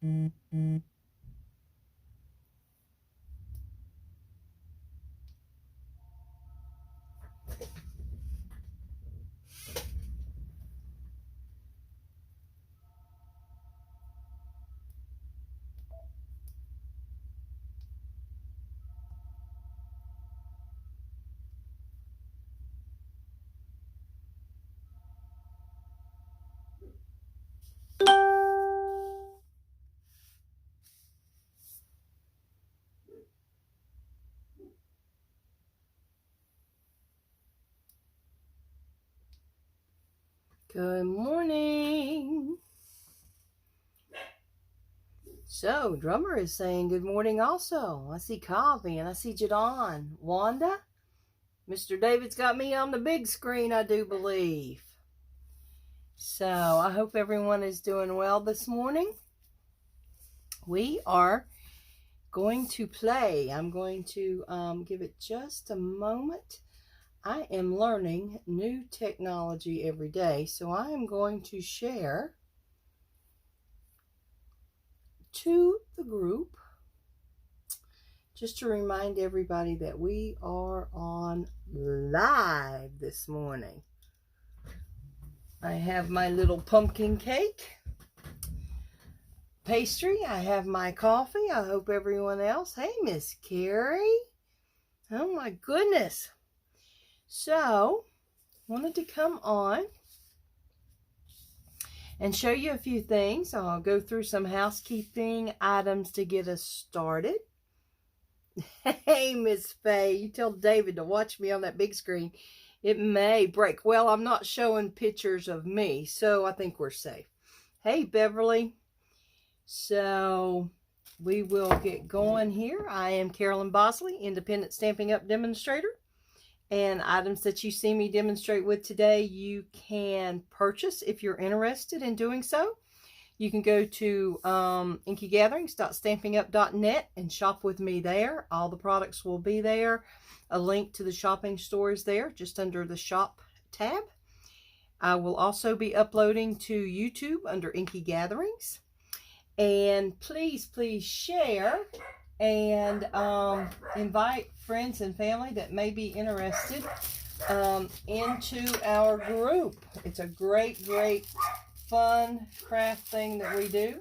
Good morning. So, Drummer is saying good morning also. I see Coffee and I see Jadon. Wanda? Mr. David's got me on the big screen, I do believe. So, I hope everyone is doing well this morning. We are going to play. I'm going to give it just a moment. I am learning new technology every day, so I am going to share to the group just to remind everybody that we are on live this morning. I have my little pumpkin cake pastry. I have my coffee. I hope everyone else. Hey, Miss Carrie. Oh my goodness. So, wanted to come on and show you a few things. I'll go through some housekeeping items to get us started. Hey, Miss Faye, you tell David to watch me on that big screen. It may break. Well, I'm not showing pictures of me, so I think we're safe. Hey, Beverly. So, we will get going here. I am Carolyn Bosley, Independent Stampin' Up demonstrator. And items that you see me demonstrate with today, you can purchase if you're interested in doing so. You can go to inkygatherings.stampinup.net and shop with me there. All the products will be there. A link to the shopping store is there, just under the shop tab. I will also be uploading to YouTube under Inky Gatherings. And please, please share and invite friends and family that may be interested into our group. It's a great fun craft thing that we do.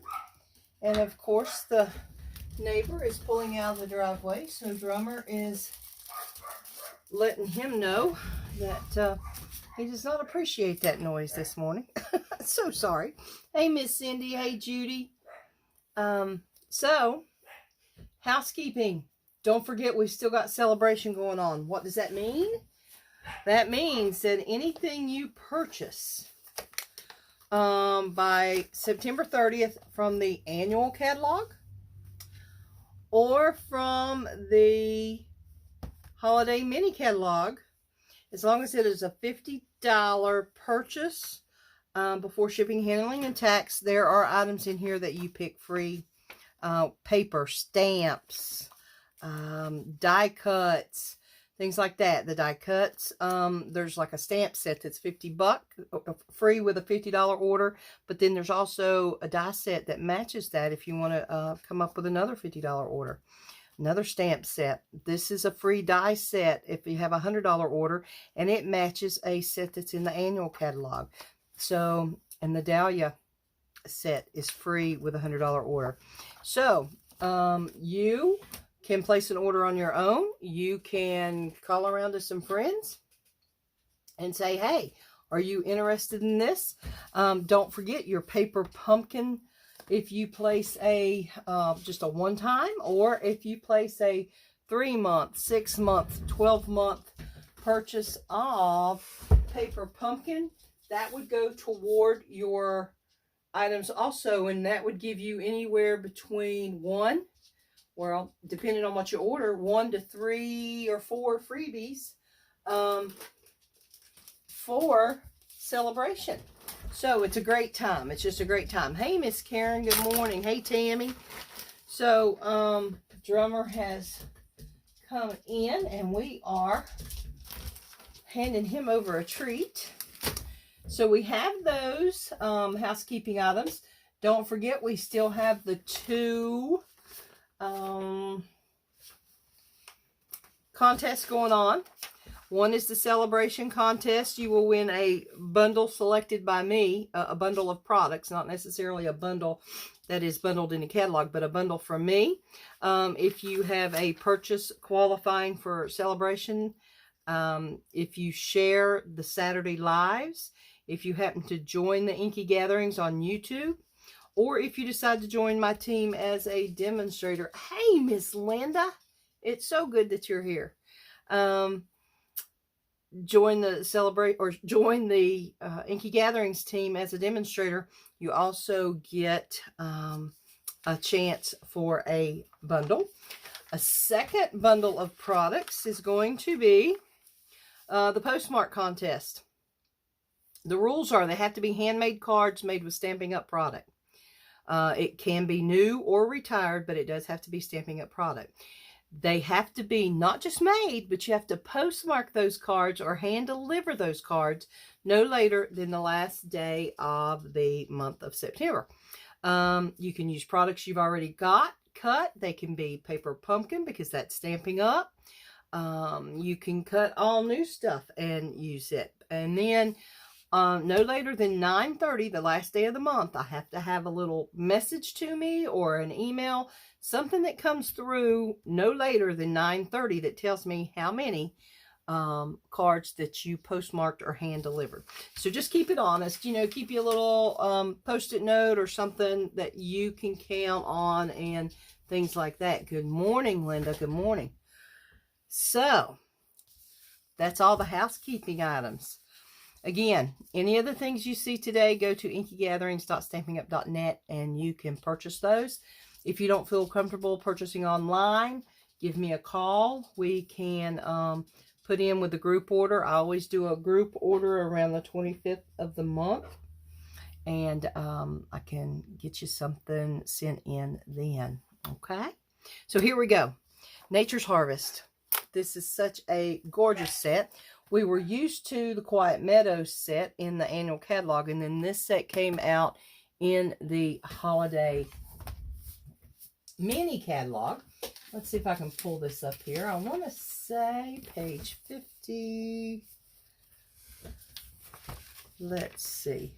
And of course the neighbor is pulling out of the driveway, so Drummer is letting him know that he does not appreciate that noise this morning. So sorry. Hey, Miss Cindy. Hey, Judy. So housekeeping. Don't forget, we've still got celebration going on. What does that mean? That means that anything you purchase by September 30th from the annual catalog or from the holiday mini catalog, as long as it is a $50 purchase before shipping, handling, and tax, there are items in here that you pick free. Paper, stamps, die cuts, things like that. The die cuts, there's like a stamp set that's $50 free with a $50 order, but then there's also a die set that matches that if you want to come up with another $50 order. Another stamp set. This is a free die set if you have a $100 order, and it matches a set that's in the annual catalog. So, and the Dahlia set is free with a $100 order. So, you can place an order on your own. You can call around to some friends and say, hey, are you interested in this? Don't forget your paper pumpkin. If you place a just a one-time, or if you place a 3-month, 6-month, 12-month purchase of paper pumpkin, that would go toward your items also, and that would give you anywhere between well, depending on what you order, 1 to 3 or 4 freebies for celebration. So it's a great time. It's just a great time. Hey, Miss Karen, good morning. Hey, Tammy. So Drummer has come in, and we are handing him over a treat. So we have those housekeeping items. Don't forget, we still have the two contests going on. One is the celebration contest. You will win a bundle selected by me, a bundle of products, not necessarily a bundle that is bundled in the catalog, but a bundle from me. If you have a purchase qualifying for celebration, if you share the Saturday lives, if you happen to join the Inky gatherings on YouTube, or if you decide to join my team as a demonstrator. Hey, Miss Linda, it's so good that you're here. Join the Inky Gatherings team as a demonstrator. You also get a chance for a bundle. A second bundle of products is going to be the Postmark Contest. The rules are they have to be handmade cards made with Stampin' Up product. It can be new or retired, but it does have to be Stampin' Up product. They have to be not just made, but you have to postmark those cards or hand deliver those cards no later than the last day of the month of September. You can use products you've already got cut. They can be paper pumpkin because that's Stampin' Up. You can cut all new stuff and use it. And then no later than 9:30, the last day of the month, I have to have a little message to me or an email, something that comes through no later than 9:30 that tells me how many cards that you postmarked or hand delivered. So just keep it honest, you know, keep you a little post-it note or something that you can count on and things like that. Good morning, Linda. Good morning. So that's all the housekeeping items. Again, any of the things you see today, go to inkygatherings.stampinup.net and you can purchase those. If you don't feel comfortable purchasing online, give me a call. We can put in with a group order. I always do a group order around the 25th of the month. And I can get you something sent in then. Okay? So here we go. Nature's Harvest. This is such a gorgeous set. We were used to the Quiet Meadows set in the annual catalog, and then this set came out in the holiday mini catalog. Let's see if I can pull this up here. I want to say page 50. Let's see.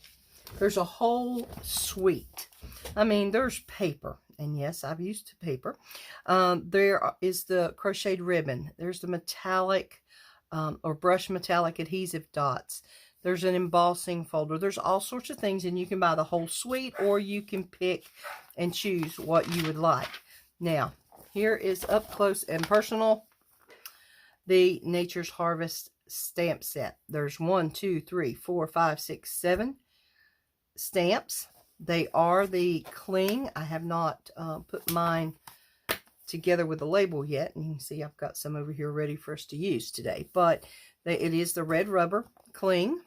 There's a whole suite. I mean, there's paper. And yes, I've used paper. There is the crocheted ribbon. There's the metallic or brush metallic adhesive dots. There's an embossing folder. There's all sorts of things, and you can buy the whole suite, or you can pick and choose what you would like. Now, here is up close and personal, the Nature's Harvest stamp set. There's 1, 2, 3, 4, 5, 6, 7 stamps. They are the cling. I have not put mine together with the label yet. And you can see I've got some over here ready for us to use today. But it is the red rubber cling.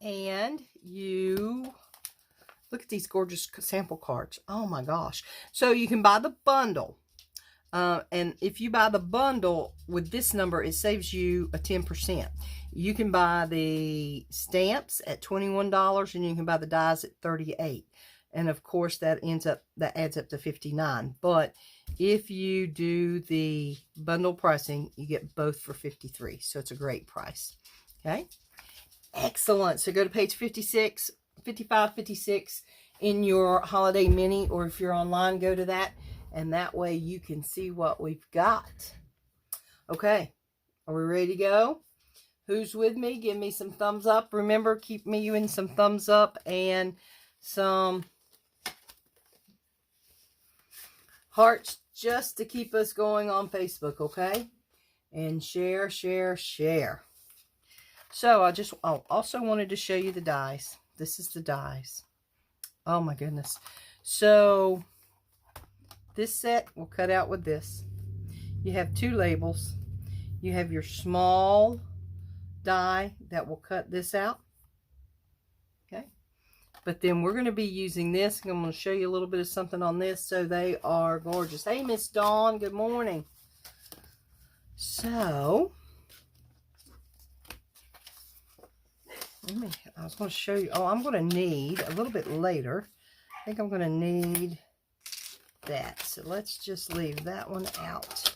And you look at these gorgeous sample cards. Oh my gosh. So you can buy the bundle. And if you buy the bundle with this number, it saves you a 10%. You can buy the stamps at $21 and you can buy the dies at $38. And of course that adds up to $59. But if you do the bundle pricing, you get both for $53. So it's a great price. Okay. Excellent. So go to page 56, 55, 56 in your holiday mini, or if you're online, go to that. And that way you can see what we've got. Okay. Are we ready to go? Who's with me? Give me some thumbs up. Remember, keep me in some thumbs up and some hearts just to keep us going on Facebook, okay? And share, share, share. So I also wanted to show you the dies. This is the dies. Oh my goodness. So this set will cut out with this. You have two labels. You have your small die that will cut this out. Okay. But then we're going to be using this. I'm going to show you a little bit of something on this. So they are gorgeous. Hey, Miss Dawn. Good morning. So I was going to show you. Oh, I'm going to need a little bit later. I think I'm going to need that. So let's just leave that one out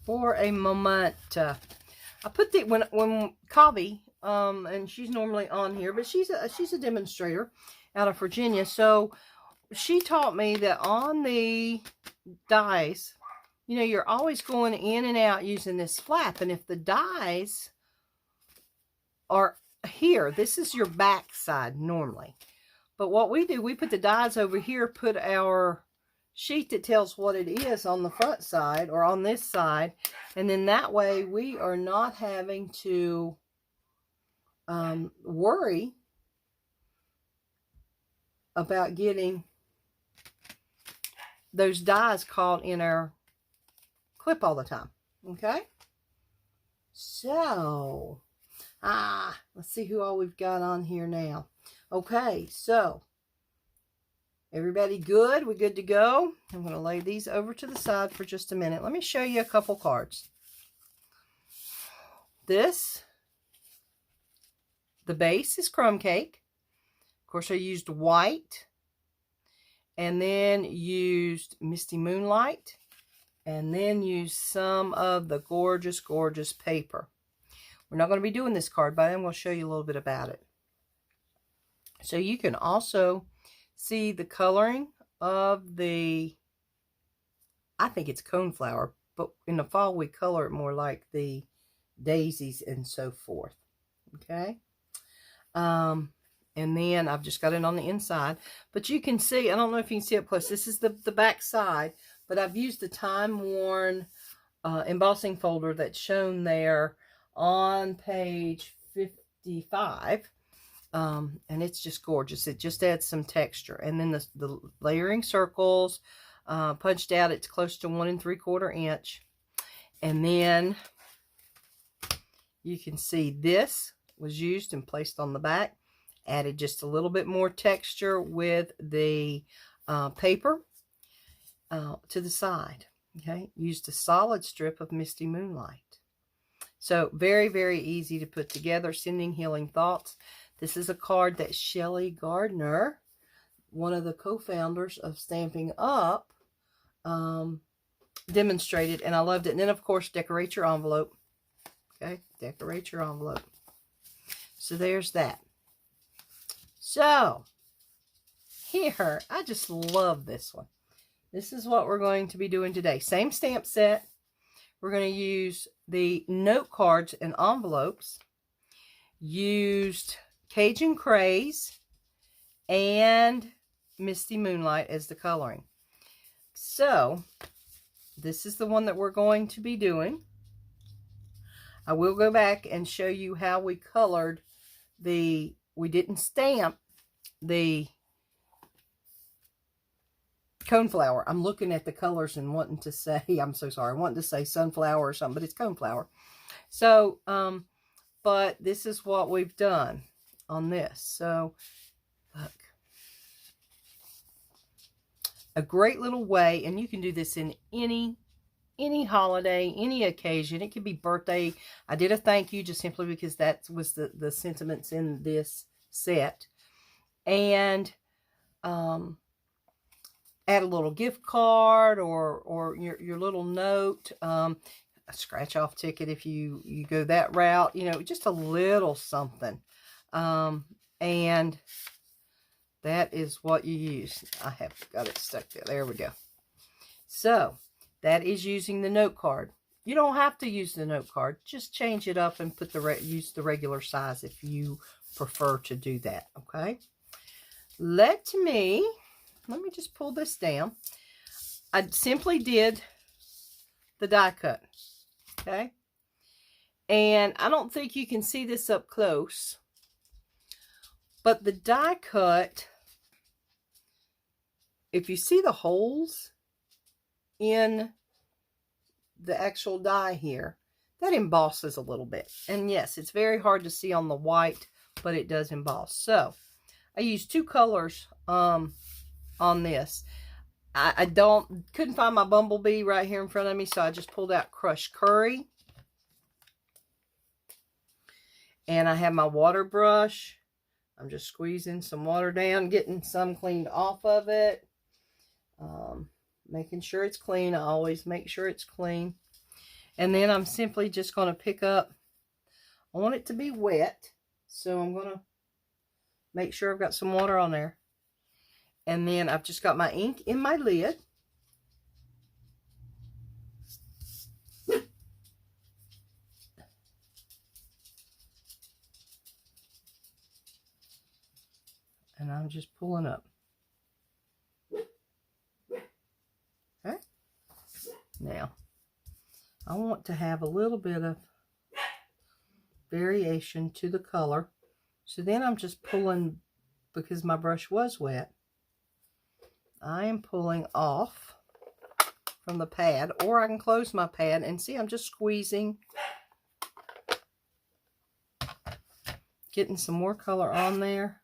for a moment. I put the when Cobby, and she's normally on here, but she's a demonstrator out of Virginia. So she taught me that on the dies, you know, you're always going in and out using this flap, and if the dies are here, this is your back side normally. But what we do, we put the dies over here, put our sheet that tells what it is on the front side or on this side, and then that way we are not having to worry about getting those dies caught in our clip all the time. Okay, so let's see who all we've got on here now. Okay, so everybody good? We good to go? I'm going to lay these over to the side for just a minute. Let me show you a couple cards. This, the base is Crumb Cake. Of course, I used white, and then used Misty Moonlight, and then used some of the gorgeous, gorgeous paper. We're not going to be doing this card, but I'm going to show you a little bit about it. So you can also see the coloring of the, I think it's coneflower, but in the fall we color it more like the daisies and so forth. Okay. And then I've just got it on the inside, but you can see, I don't know if you can see up close, this is the back side, but I've used the time-worn embossing folder that's shown there on page 55. And it's just gorgeous. It just adds some texture. And then the layering circles, punched out, it's close to 1 3/4 inch. And then you can see this was used and placed on the back. Added just a little bit more texture with the paper to the side. Okay, used a solid strip of Misty Moonlight. So very, very easy to put together. Sending healing thoughts. This is a card that Shelly Gardner, one of the co-founders of Stampin Up, demonstrated, and I loved it. And then, of course, decorate your envelope. Okay, decorate your envelope. So there's that. So here, I just love this one. This is what we're going to be doing today. Same stamp set. We're going to use the note cards and envelopes. Used Cajun Craze and Misty Moonlight as the coloring. So this is the one that we're going to be doing. I will go back and show you how we colored we didn't stamp the coneflower. I'm looking at the colors and wanting to say, I'm so sorry, I wanted to say sunflower or something, but it's coneflower. So, but this is what we've done on this. So, look. A great little way, and you can do this in any holiday, any occasion. It could be birthday. I did a thank you just simply because that was the sentiments in this set. And add a little gift card or your little note, a scratch off ticket if you go that route, you know, just a little something. And that is what you use. I have got it stuck there. There we go. So that is using the note card. You don't have to use the note card. Just change it up and put use the regular size if you prefer to do that. Okay. Let me just pull this down. I simply did the die cut. Okay. And I don't think you can see this up close, but the die cut, if you see the holes in the actual die here, that embosses a little bit. And yes, it's very hard to see on the white, but it does emboss. So I used 2 colors on this. I couldn't find my bumblebee right here in front of me, so I just pulled out Crushed Curry. And I have my water brush. I'm just squeezing some water down, getting some cleaned off of it. Making sure it's clean. I always make sure it's clean. And then I'm simply just going to pick up, I want it to be wet, so I'm going to make sure I've got some water on there. And then I've just got my ink in my lid. And I'm just pulling up. Okay. Now, I want to have a little bit of variation to the color. So then I'm just pulling, because my brush was wet, I am pulling off from the pad, or I can close my pad and see I'm just squeezing, getting some more color on there.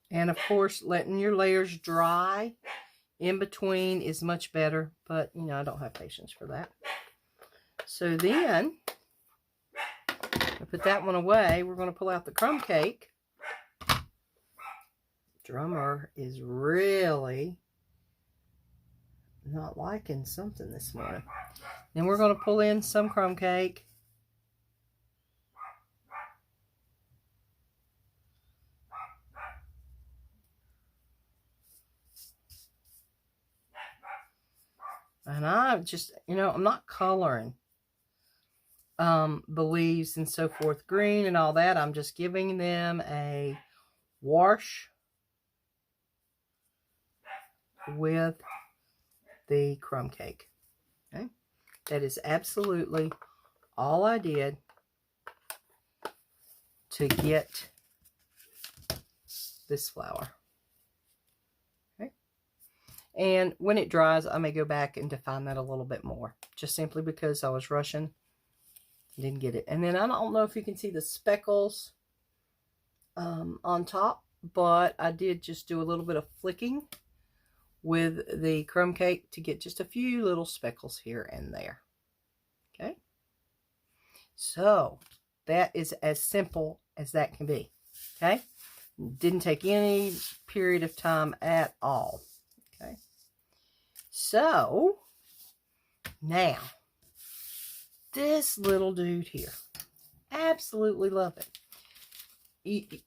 And of course, letting your layers dry in between is much better, but you know, I don't have patience for that. So then, I put that one away. We're going to pull out the crumb cake. Drummer is really not liking something this morning. Then we're going to pull in some crumb cake. And I just, you know, I'm not coloring the leaves and so forth green and all that. I'm just giving them a wash with the crumb cake. Okay, that is absolutely all I did to get this flower. Okay, and when it dries, I may go back and define that a little bit more, just simply because I was rushing, didn't get it. And then I don't know if you can see the speckles on top, but I did just do a little bit of flicking with the crumb cake to get just a few little speckles here and there. Okay, so that is as simple as that can be. Okay, didn't take any period of time at all. Okay, so now this little dude here, absolutely love it.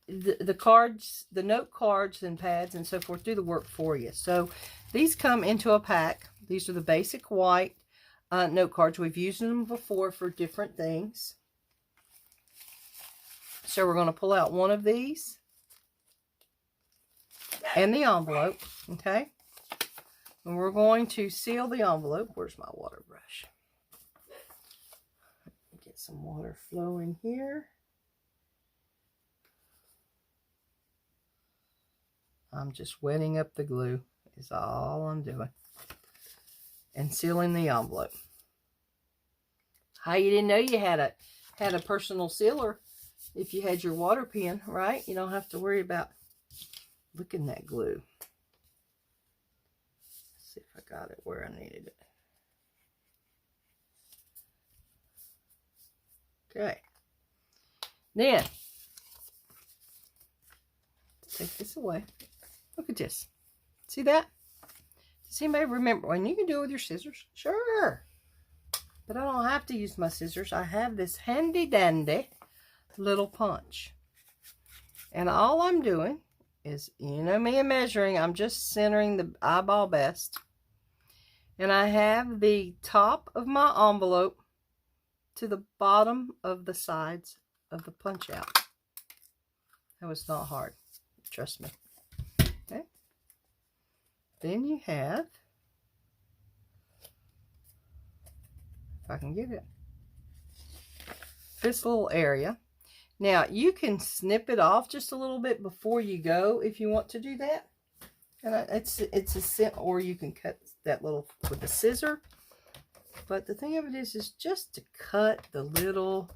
The cards, the note cards and pads and so forth do the work for you. So these come into a pack. These are the basic white note cards. We've used them before for different things. So we're going to pull out one of these and the envelope, okay? And we're going to seal the envelope. Where's my water brush? Get some water flowing here. I'm just wetting up the glue is all I'm doing. And sealing the envelope. How you didn't know you had a personal sealer if you had your water pen, right? You don't have to worry about licking that glue. Let's see if I got it where I needed it. Okay. Then, take this away. Look at this. See that? Does anybody remember? And you can do it with your scissors. Sure. But I don't have to use my scissors. I have this handy dandy little punch. And all I'm doing is, you know me and measuring, I'm just centering the eyeball best. And I have the top of my envelope to the bottom of the sides of the punch out. That was not hard. Trust me. Okay. Then you have, if I can get it, this little area. Now you can snip it off just a little bit before you go if you want to do that. And it's a simple, or you can cut that little with a scissor. But the thing of it is just to cut the little,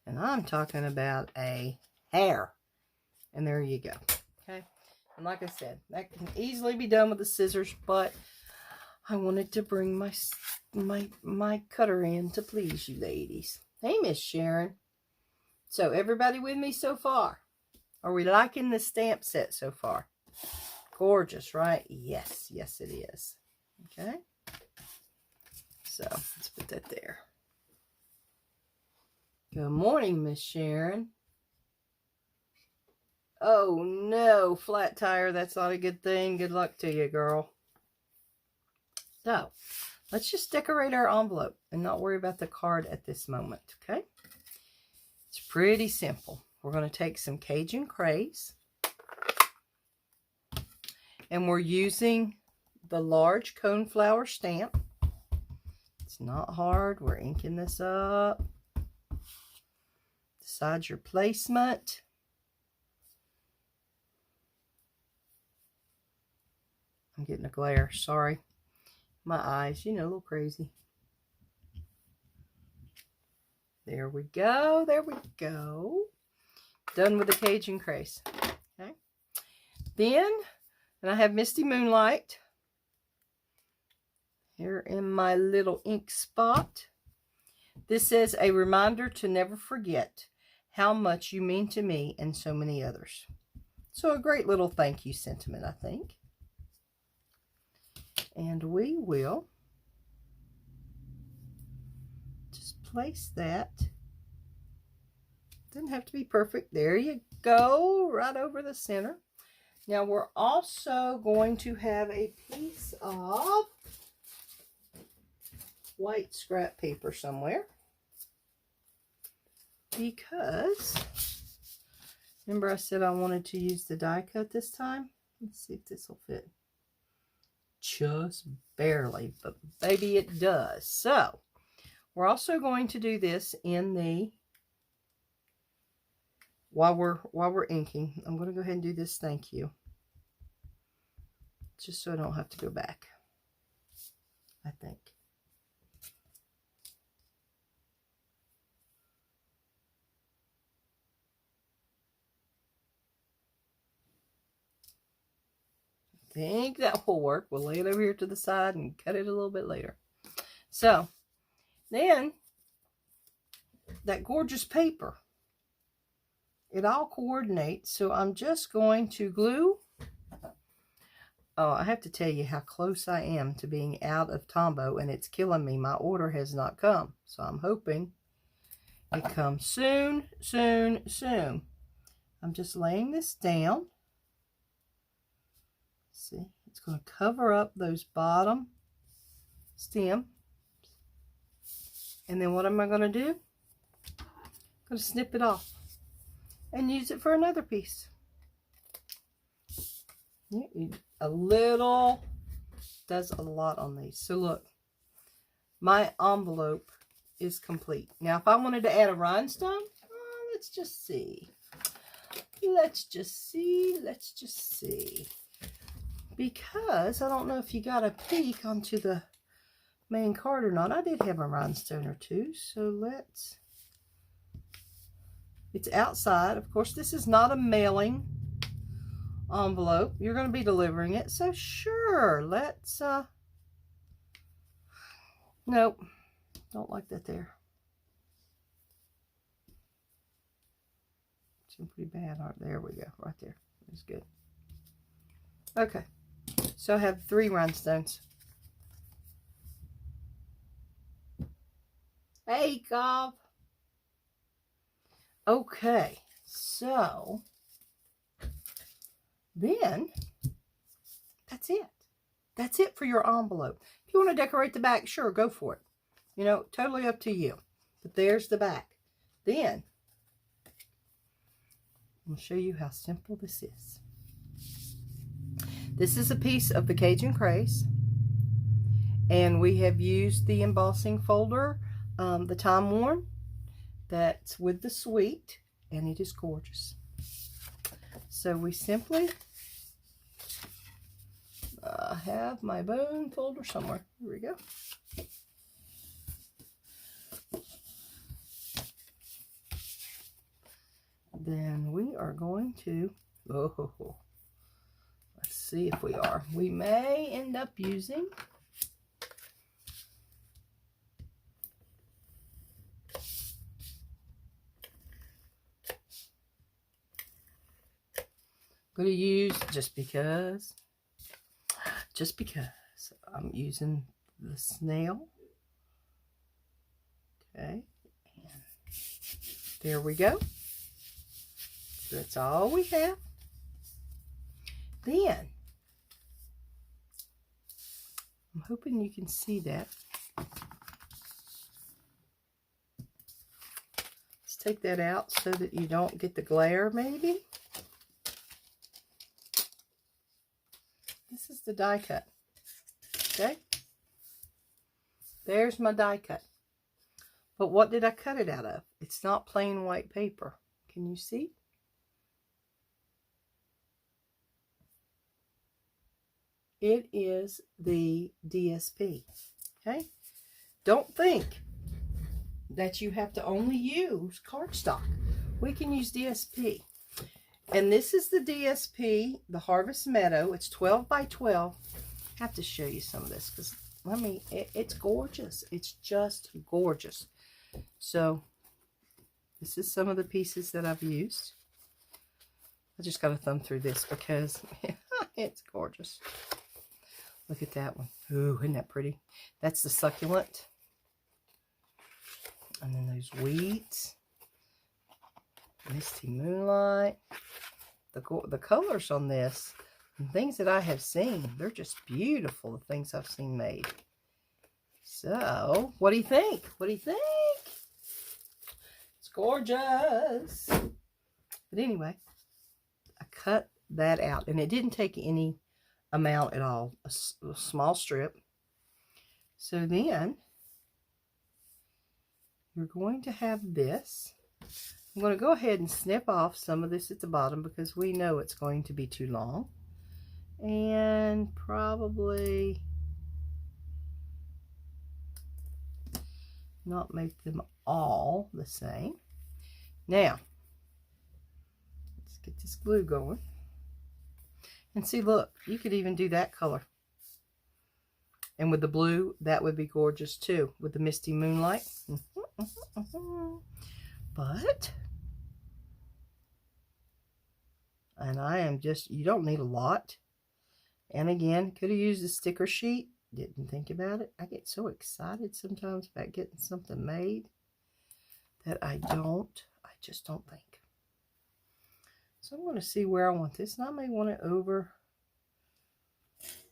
and I'm talking about a hair. And there you go. Okay. And like I said, that can easily be done with the scissors, but I wanted to bring my cutter in to please you ladies. Hey, Miss Sharon. So, everybody with me so far? Are we liking the stamp set so far? Gorgeous, right? Yes, yes it is. Okay. So, let's put that there. Good morning, Miss Sharon. Oh, no, flat tire. That's not a good thing. Good luck to you, girl. So, let's just decorate our envelope and not worry about the card at this moment, okay? It's pretty simple. We're going to take some Cajun Craze. And we're using the large coneflower stamp. It's not hard. We're inking this up. Decide your placement. I'm getting a glare. Sorry. My eyes, you know, a little crazy. There we go. There we go. Done with the Cajun Craze. Okay. Then, and I have Misty Moonlight here in my little ink spot. This says, a reminder to never forget how much you mean to me and so many others. So a great little thank you sentiment, I think. And we will just place that. Doesn't have to be perfect. There you go, right over the center. Now we're also going to have a piece of white scrap paper somewhere. Because, remember I said I wanted to use the die cut this time? Let's see if this will fit. Just barely, but baby it does. So, we're also going to do this in the, while we're inking, I'm going to go ahead and do this thank you. Just so I don't have to go back, I think. I think that will work. We'll lay it over here to the side and cut it a little bit later. So, then, that gorgeous paper, it all coordinates. So, I'm just going to glue. Oh, I have to tell you how close I am to being out of Tombow, and it's killing me. My order has not come. So, I'm hoping it comes soon, soon, soon. I'm just laying this down. See, it's going to cover up those bottom stems. And then what am I going to do? I'm going to snip it off and use it for another piece. A little does a lot on these. So look, my envelope is complete. Now, if I wanted to add a rhinestone, let's just see. Let's just see. Let's just see. Because I don't know if you got a peek onto the main card or not. I did have a rhinestone or two. So let's, it's outside. Of course, this is not a mailing envelope. You're going to be delivering it. So sure, let's, nope, don't like that there. Seems pretty bad. All right, there we go. Right there. That's good. Okay. So I have 3 rhinestones. Hey, Cobb. Okay, so then that's it. That's it for your envelope. If you want to decorate the back, sure, go for it. You know, totally up to you. But there's the back. Then I'll show you how simple this is. This is a piece of the Cajun Craze, and we have used the embossing folder, the Time Worn, that's with the Sweet, and it is gorgeous. So we simply have my bone folder somewhere. Here we go. Then we are going to, let's see if we are. We may end up using going to use, just because I'm using the snail. Okay, and there we go. So that's all we have. Then, I'm hoping you can see that. Let's take that out so that you don't get the glare, maybe. This is the die cut. Okay? There's my die cut. But what did I cut it out of? It's not plain white paper. Can you see? It is the DSP. Okay? Don't think that you have to only use cardstock. We can use DSP. And this is the DSP, the Harvest Meadow. It's 12 by 12. I have to show you some of this because, I mean, it's gorgeous. It's just gorgeous. So, this is some of the pieces that I've used. I just got to thumb through this because it's gorgeous. Look at that one. Ooh, isn't that pretty? That's the succulent. And then those wheats. Misty Moonlight. The colors on this, and things that I have seen, they're just beautiful, the things I've seen made. So, what do you think? What do you think? It's gorgeous. But anyway, I cut that out, and it didn't take any amount at all, a small strip. So then, you're going to have this. I'm going to go ahead and snip off some of this at the bottom because we know it's going to be too long. And probably not make them all the same. Now, let's get this glue going. And see, look, you could even do that color. And with the blue, that would be gorgeous too, with the Misty Moonlight. But, and I am just, you don't need a lot. And again, could have used a sticker sheet. Didn't think about it. I get so excited sometimes about getting something made that I just don't think. So I'm going to see where I want this. And I may want it over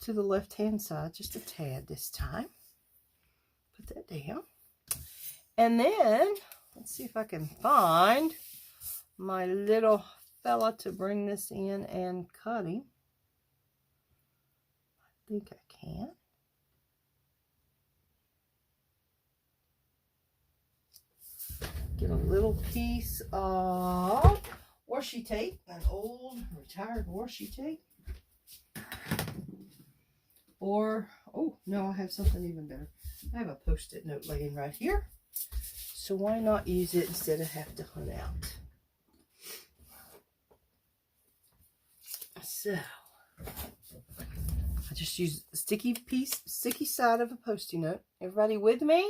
to the left-hand side just a tad this time. Put that down. And then, let's see if I can find my little fella to bring this in and cut him. I think I can. Get a little piece of washi tape, an old retired washi tape. Or, oh no, I have something even better. I have a Post-it note laying right here. So why not use it instead of have to hunt out? So, I just use a sticky side of a Post-it note. Everybody with me?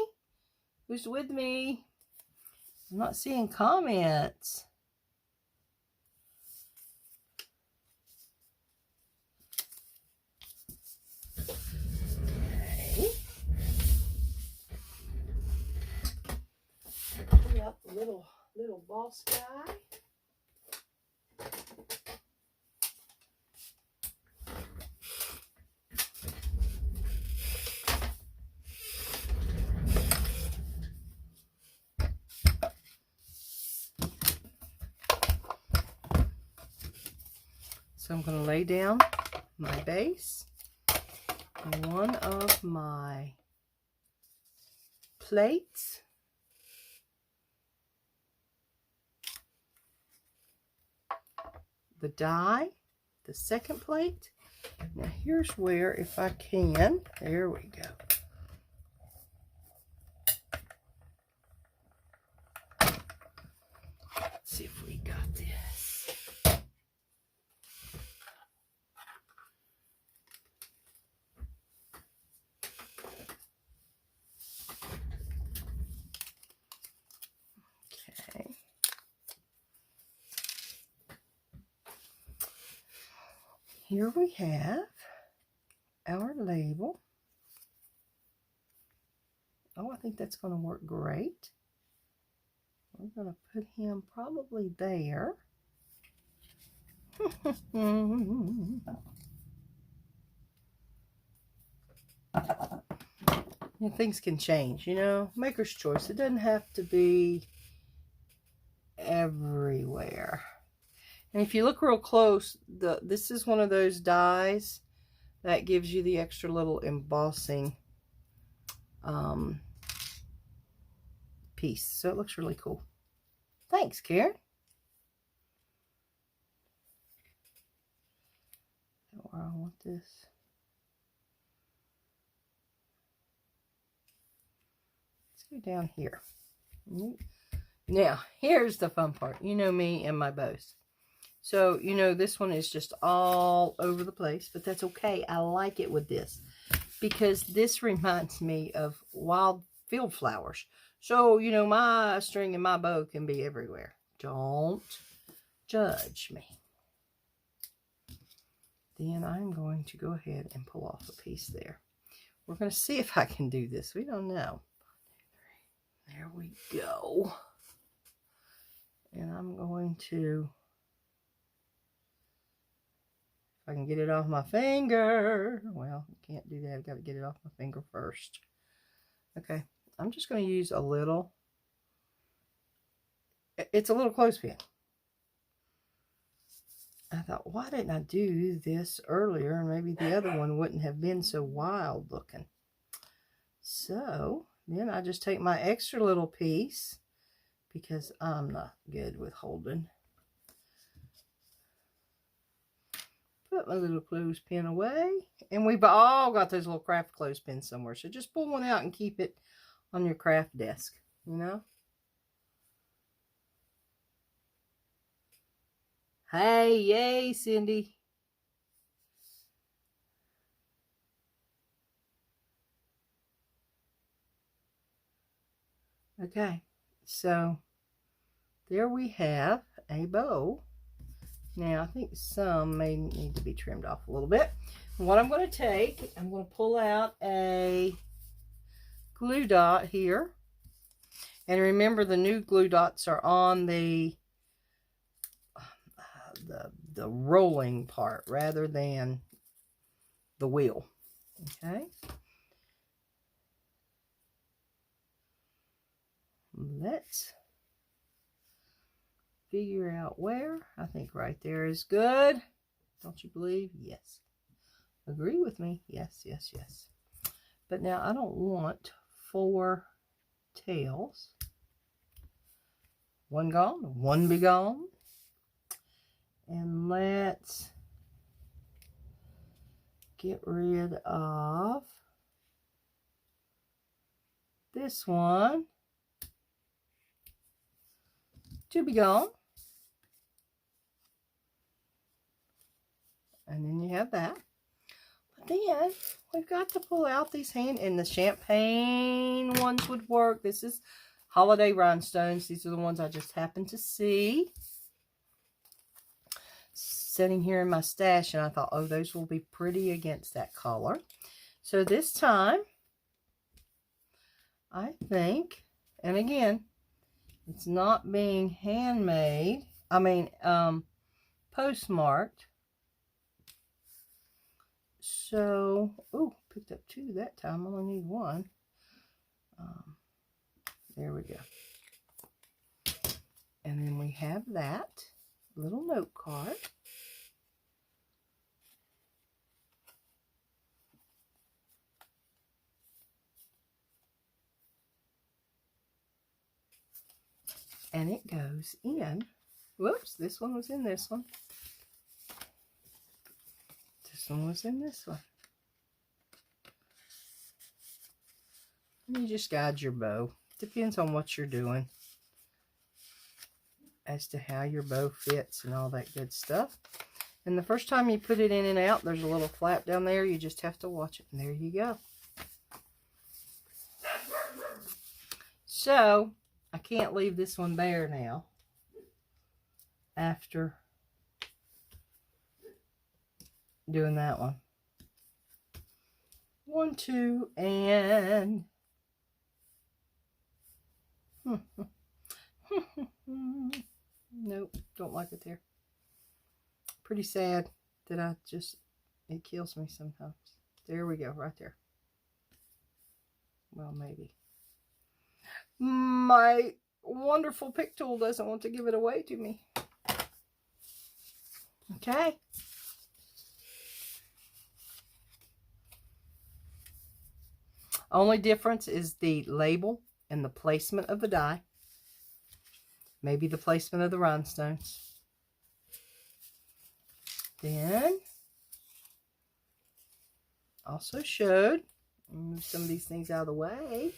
Who's with me? I'm not seeing comments. Okay. Pull out the little boss guy. So I'm going to lay down my base on one of my plates. The die, the second plate. Now here's where, if I can, there we go. Let's see if we got this. here we have our label. Oh, I think that's going to work great. We're going to put him probably there. And things can change, you know, maker's choice. It doesn't have to be everywhere. And if you look real close, this is one of those dies that gives you the extra little embossing piece. So it looks really cool. Thanks, Karen. Where I want this. Let's go down here. Now, here's the fun part. You know me and my bows. So, you know, this one is just all over the place, but that's okay. I like it with this because this reminds me of wild field flowers. So, you know, my string and my bow can be everywhere. Don't judge me. Then I'm going to go ahead and pull off a piece there. We're going to see if I can do this. We don't know. There we go. And I'm going to, if I can get it off my finger. Well, I can't do that. I've got to get it off my finger first. Okay. I'm just going to use a little. It's a little clothespin. I thought, why didn't I do this earlier? Maybe the other one wouldn't have been so wild looking. So then I just take my extra little piece because I'm not good with holding. Put my little clothespin away. And we've all got those little craft clothespins somewhere. So just pull one out and keep it on your craft desk, you know? Hey, yay, Cindy. Okay, so there we have a bow. Now, I think some may need to be trimmed off a little bit. What I'm going to take, I'm going to pull out a glue dot here. And remember, the new glue dots are on the rolling part rather than the wheel. Okay. Let's figure out where. I think right there is good. Don't you believe? Yes. Agree with me? Yes, yes, yes. But now I don't want 4 tails. One gone, one be gone. And let's get rid of this one. To be gone. And then you have that. But then we've got to pull out these and the champagne ones would work. This is holiday rhinestones. These are the ones I just happened to see sitting here in my stash, and I thought, oh, those will be pretty against that color. So this time, I think, and again, it's not being handmade. I mean, postmarked. So, oh, picked up 2 that time. I only need 1. There we go. And then we have that little note card. And it goes in. Whoops, this one was in this one. This one was in this one. And you just guide your bow. Depends on what you're doing as to how your bow fits and all that good stuff. And the first time you put it in and out, there's a little flap down there. You just have to watch it. And there you go. So, I can't leave this one bare now after doing that one. 1, 2, and nope, don't like it there. Pretty sad that it kills me sometimes. There we go, right there. Well, maybe. My wonderful pick tool doesn't want to give it away to me. Okay. Only difference is the label and the placement of the die. Maybe the placement of the rhinestones. Then, also showed, move some of these things out of the way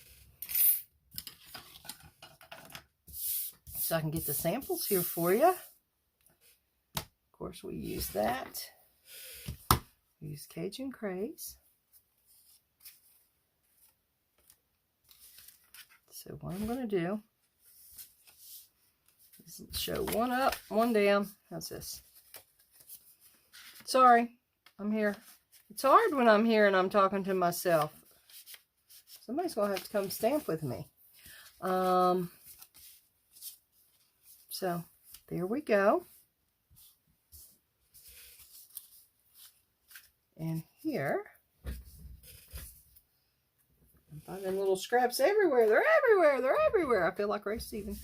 so I can get the samples here for you. Of course, we use that. We use Cajun Craze. So what I'm going to do is show one up, one down. How's this? Sorry, I'm here. It's hard when I'm here and I'm talking to myself. Somebody's going to have to come stamp with me. So, there we go. And here, I'm finding little scraps everywhere. They're everywhere. They're everywhere. I feel like Ray Stevens.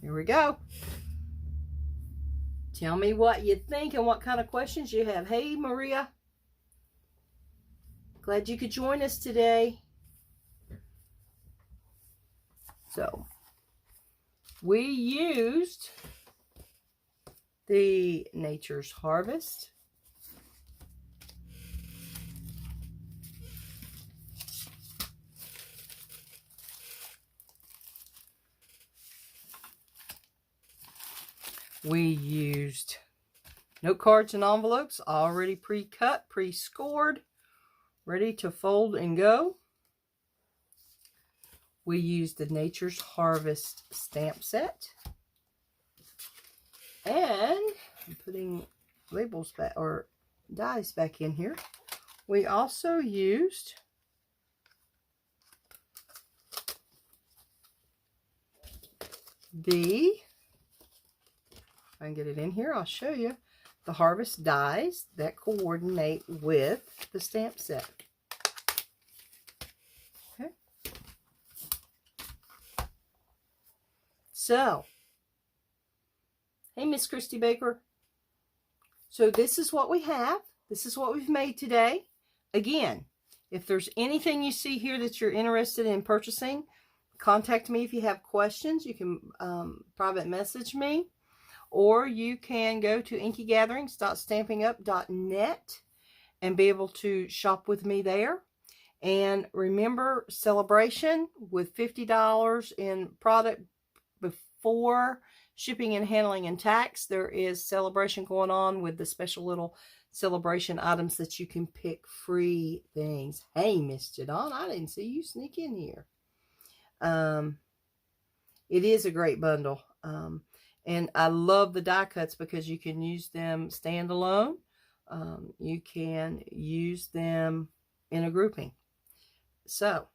Here we go. Tell me what you think and what kind of questions you have. Hey, Maria. Glad you could join us today. So, we used the Nature's Harvest. We used note cards and envelopes already pre-cut, pre-scored, ready to fold and go. We used the Nature's Harvest stamp set. And I'm putting labels back, or dies back in here. We also used the, if I can get it in here, I'll show you, the Harvest dies that coordinate with the stamp set. Okay. So, hey, Miss Christy Baker. So this is what we have. This is what we've made today. Again, if there's anything you see here that you're interested in purchasing, contact me if you have questions. You can private message me, or you can go to inkygatherings.stampinup.net and be able to shop with me there. And remember, celebration with $50 in product before shipping and handling and tax. There is celebration going on with the special little celebration items that you can pick free things. Hey, Miss Jadon, I didn't see you sneak in here. It is a great bundle. And I love the die cuts because you can use them standalone. You can use them in a grouping. So,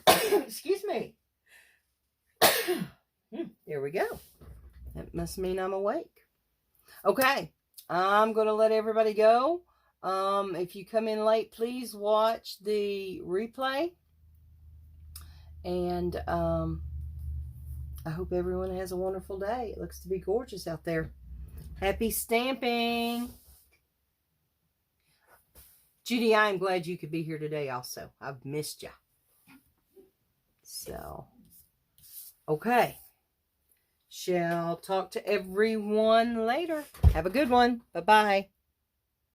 excuse me. There we go. That must mean I'm awake. Okay, I'm going to let everybody go. If you come in late, please watch the replay. And I hope everyone has a wonderful day. It looks to be gorgeous out there. Happy stamping. Judy, I am glad you could be here today also. I've missed you. So, okay. Shall talk to everyone later. Have a good one. Bye-bye.